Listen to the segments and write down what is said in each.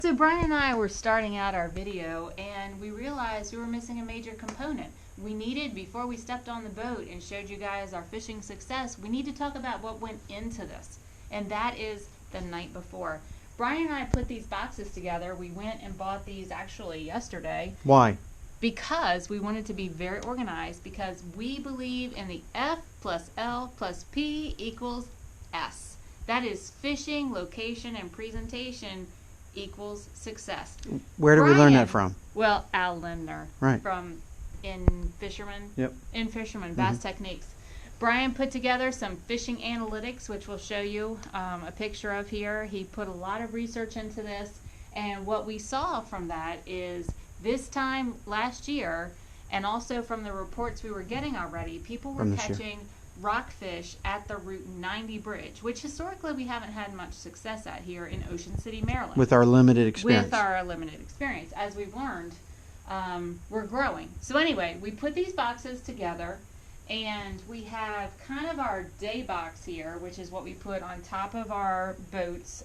So Brian and I were starting out our video and we realized we were missing a major component. We needed, before we stepped on the boat and showed you guys our fishing success, we need to talk about what went into this. And that is the night before. Brian and I put these boxes together. We went and bought these actually yesterday. Why? Because we wanted to be very organized, because we believe in the F plus L plus P equals S. That is fishing, location, and presentation equals success. Where did we learn that from? Well, Al Lindner. Right. From In Fisherman. Yep. In Fisherman, Bass Techniques. Brian put together some fishing analytics, which we'll show you a picture of here. He put a lot of research into this, and what we saw from that is this time last year, and also from the reports we were getting already, people were catching rockfish at the Route 90 bridge, which historically we haven't had much success at here in Ocean City, Maryland. With our limited experience. With our limited experience. As we've learned, we're growing. So anyway, we put these boxes together, and we have kind of our day box here, which is what we put on top of our boats.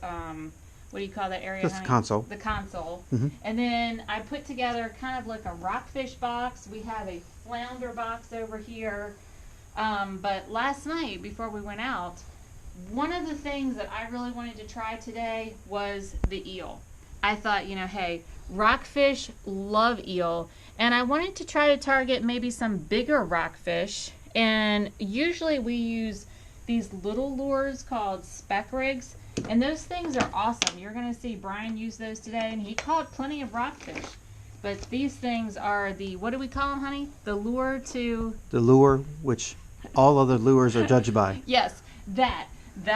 What do you call that area? Just the console. The console. And then I put together kind of like a rockfish box. We have a flounder box over here. But last night, before we went out, one of the things that I really wanted to try today was the eel. I thought, hey, rockfish love eel, and I wanted to try to target maybe some bigger rockfish. And usually we use these little lures called Spec rigs, and those things are awesome. You're going to see Brian use those today, and he caught plenty of rockfish. But these things are the, what do we call them, honey? The lure to... The lure, which all other lures are judged by. Yes, that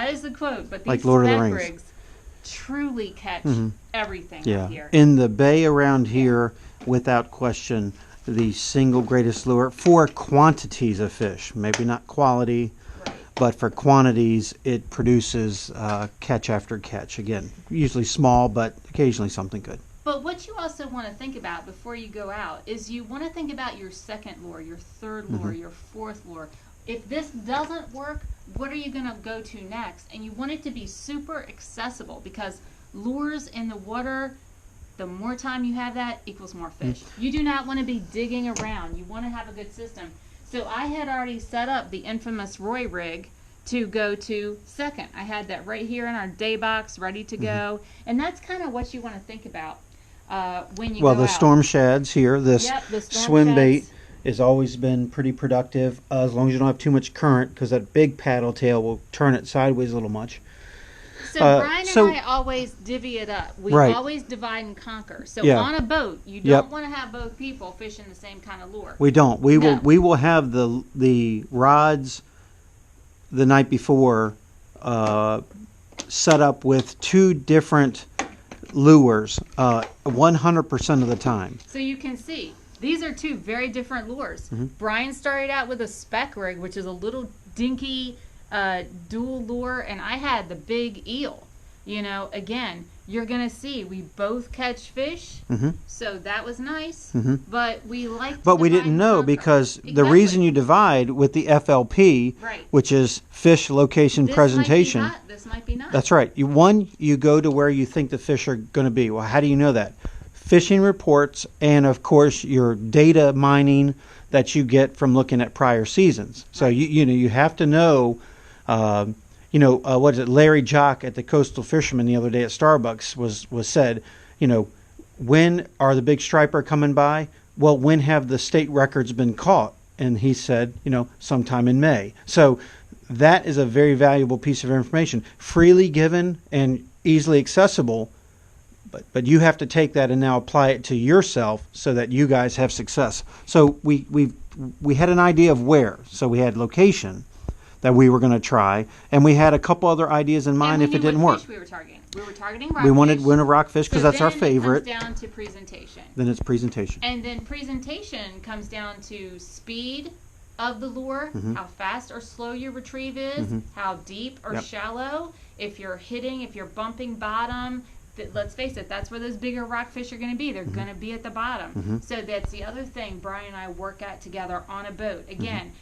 is the quote. But these like Lord of the Spec Rings. rigs truly catch everything out here. In the bay around here, without question, the single greatest lure for quantities of fish. Maybe not quality, but for quantities, it produces catch after catch. Again, usually small, but occasionally something good. But what you also want to think about before you go out is you want to think about your second lure, your third lure, your fourth lure. If this doesn't work, what are you going to go to next? And you want it to be super accessible, because lures in the water, the more time you have that equals more fish. You do not want to be digging around. You want to have a good system. So I had already set up the infamous Roy rig to go to second. I had that right here in our day box ready to go. And that's kind of what you want to think about when you go out. Well, the storm shads here, this swim bait shads has always been pretty productive, as long as you don't have too much current, because that big paddle tail will turn it sideways a little much. So Brian and I always divvy it up. We always divide and conquer. So on a boat, you don't want to have both people fishing the same kind of lure. We don't. We will have the rods the night before set up with two different lures 100% of the time. So you can see these are two very different lures. Brian started out with a Spec rig, which is a little dinky dual lure, and I had the big eel. Again, you're going to see we both catch fish, so that was nice, but we like. But we didn't know, because the reason you divide with the FLP, which is fish location presentation. This might be not. That's right. You go to where you think the fish are going to be. Well, how do you know that? Fishing reports, and of course your data mining that you get from looking at prior seasons. So you have to know. What is it? Larry Jock at the Coastal Fisherman the other day at Starbucks was said, when are the big striper coming by? Well, when have the state records been caught? And he said, sometime in May. So that is a very valuable piece of information, freely given and easily accessible. But you have to take that and now apply it to yourself so that you guys have success. So we had an idea of where. So we had location that we were going to try, and we had a couple other ideas in mind if it didn't work. We were targeting. We were targeting rockfish. We wanted winter rockfish because that's our favorite. Then it comes down to presentation. Then it's presentation. And then presentation comes down to speed of the lure, how fast or slow your retrieve is, how deep or shallow, if you're bumping bottom. Let's face it, that's where those bigger rockfish are going to be. They're going to be at the bottom. So that's the other thing Brian and I work at together on a boat. Again,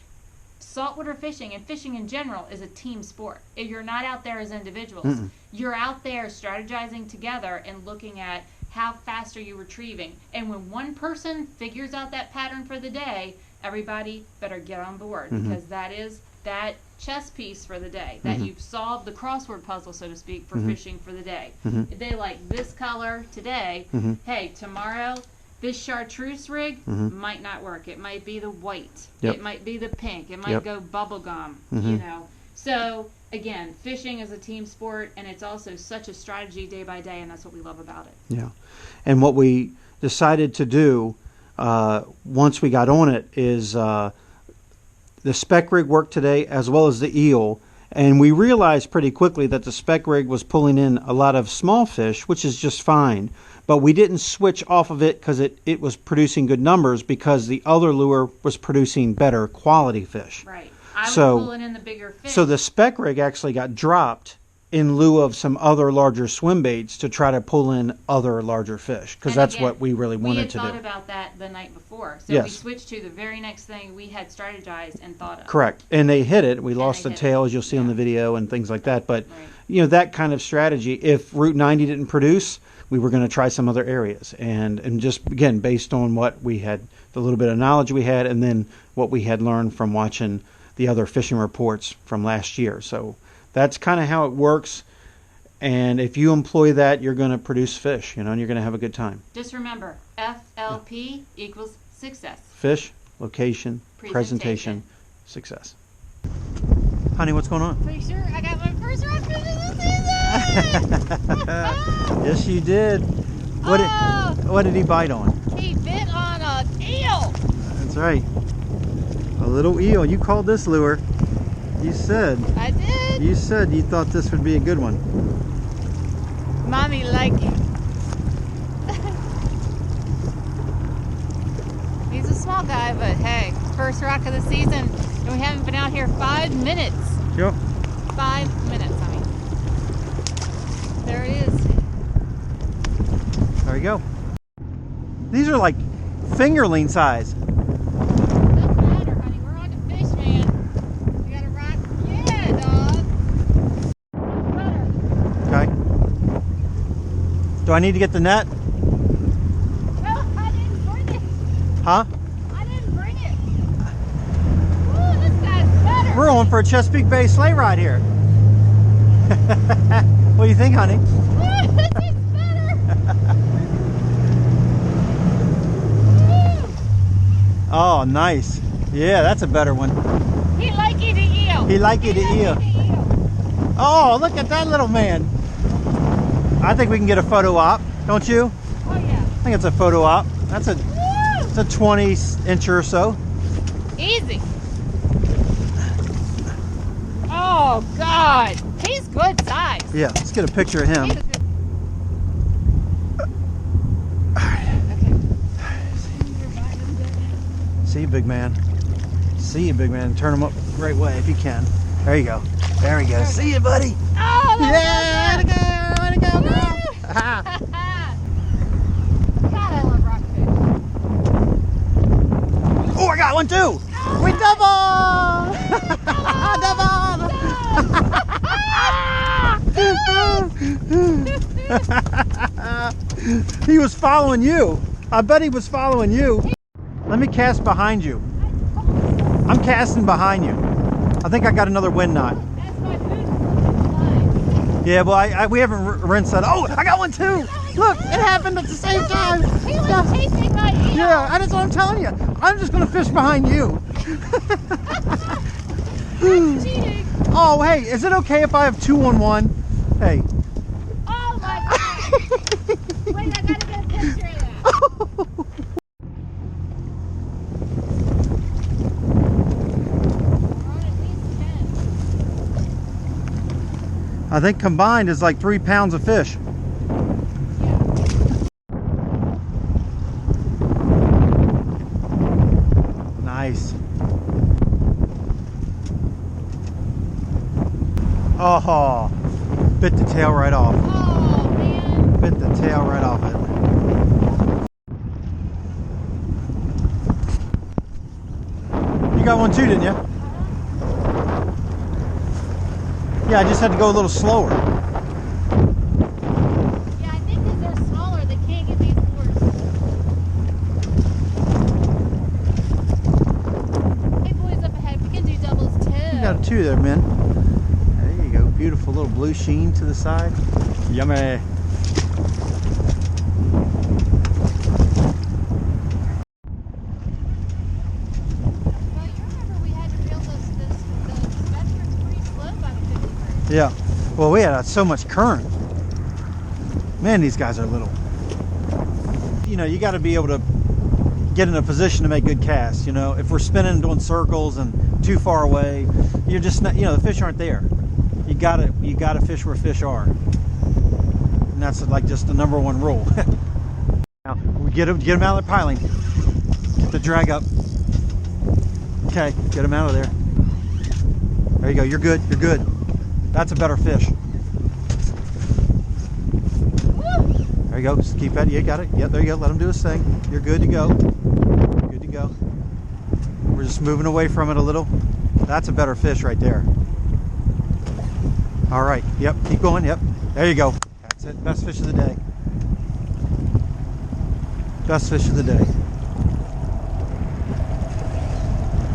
saltwater fishing and fishing in general is a team sport. If you're not out there as individuals, you're out there strategizing together and looking at how fast are you retrieving. And when one person figures out that pattern for the day, everybody better get on board, because that is that chess piece for the day, that you've solved the crossword puzzle, so to speak, for fishing for the day. If they like this color today, hey, tomorrow this chartreuse rig might not work. It might be the white. It might be the pink. It might go bubblegum, you know. So, again, fishing is a team sport, and it's also such a strategy day by day, and that's what we love about it. Yeah. And what we decided to do once we got on it is the Spec rig worked today as well as the eel. And we realized pretty quickly that the Spec rig was pulling in a lot of small fish, which is just fine. But we didn't switch off of it because it was producing good numbers, because the other lure was producing better quality fish. Right. I was pulling in the bigger fish. So the Spec rig actually got dropped in lieu of some other larger swim baits to try to pull in other larger fish, because that's again, what we really wanted to do. We had thought about that the night before. So we switched to the very next thing we had strategized and thought of. Correct. And they hit it. We lost the tail, as you'll see on the video, and things like that. But, you know, that kind of strategy, if Route 90 didn't produce, we were going to try some other areas. And just, again, based on what we had, the little bit of knowledge we had, and then what we had learned from watching the other fishing reports from last year. So that's kind of how it works. And if you employ that, you're going to produce fish, you know, and you're going to have a good time. Just remember, FLP equals success. Fish, location, presentation, success. Honey, what's going on? Pretty sure I got my first rockfish of the season. Yes, you did. What did he bite on? He bit on an eel. That's right. A little eel. You called this lure. You said. I did. You said you thought this would be a good one. Mommy like it. He's a small guy, but hey, first rock of the season, and we haven't been out here 5 minutes. Yep. 5 minutes, I mean. There it is. There you go. These are like fingerling size. Doesn't matter, honey. We're on the fish, man. We got a rock. Yeah, dog. Okay. Do I need to get the net? No, I didn't bring it. Huh? I didn't bring it. Ooh, this guy's better. We're on for a Chesapeake Bay sleigh ride here. What do you think, honey? Ooh, this is better. Oh, nice. Yeah, that's a better one. He like it to eel. He like it to eel. Oh, look at that little man. I think we can get a photo op, don't you? Oh, yeah. I think it's a photo op. It's a 20-incher or so. Easy. Oh, God. He's good size. Yeah, let's get a picture of him. See you, big man. See you, big man. Turn him up the right way if you can. There you go. There we go. See you, buddy. Oh, yeah, way to go. Way to go, girl. God, I love rockfish. Oh, I got one too. We double. He was following you. I bet he was following you. Let me cast behind you. I'm casting behind you. I think I got another wind knot. That's my boost. Yeah, well, we haven't rinsed that. Oh, I got one too. Look, it happened at the same time. He was chasing my eel. Yeah, that's what I'm telling you. I'm just going to fish behind you. That's cheating. Oh, hey, is it okay if I have 2 on 1? Hey. Oh, my God. Wait, I got to get a picture of that. I think combined is like 3 pounds of fish. Nice. Oh, bit the tail right off. Oh, man. Bit the tail right off it. You got one too, didn't you? Yeah, I just had to go a little slower. Yeah, I think because they're smaller, they can't get me force. Hey, boys up ahead, we can do doubles too. You got a 2 there, man. There you go. Beautiful little blue sheen to the side. Yummy. Yeah. Well, we had so much current. Man, these guys are little. You know, you got to be able to get in a position to make good casts. You know, if we're spinning, doing circles, and too far away, you're just not. You know, the fish aren't there. You gotta fish where fish are, and that's like just the #1 rule. Now we get them out of the piling. Get the drag up. Okay, get them out of there. There you go. You're good. You're good. That's a better fish. There you go. Just keep that. You got it. Yep, there you go. Let him do his thing. You're good to go. Good to go. We're just moving away from it a little. That's a better fish right there. All right. Yep. Keep going. Yep. There you go. That's it. Best fish of the day. Best fish of the day.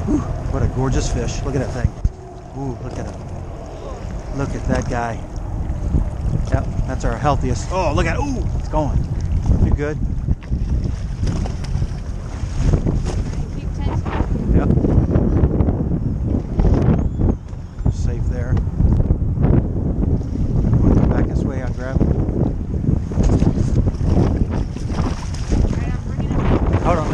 Whew, what a gorgeous fish. Look at that thing. Ooh, look at it. Look at that guy. Yep, that's our healthiest. Oh, look at it. Ooh, it's going. You good? Keep tension. Yep. Safe there. Want to come back this way? I'll grab it. Alright, I'm bringing it back. Hold on.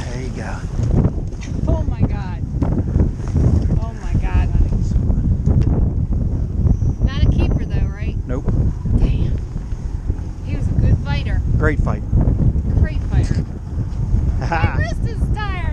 There you go. Oh my god. Oh my god, honey. Not a keeper though, right? Nope. Damn. He was a good fighter. Great fight. Great fighter. My Ha wrist is tired.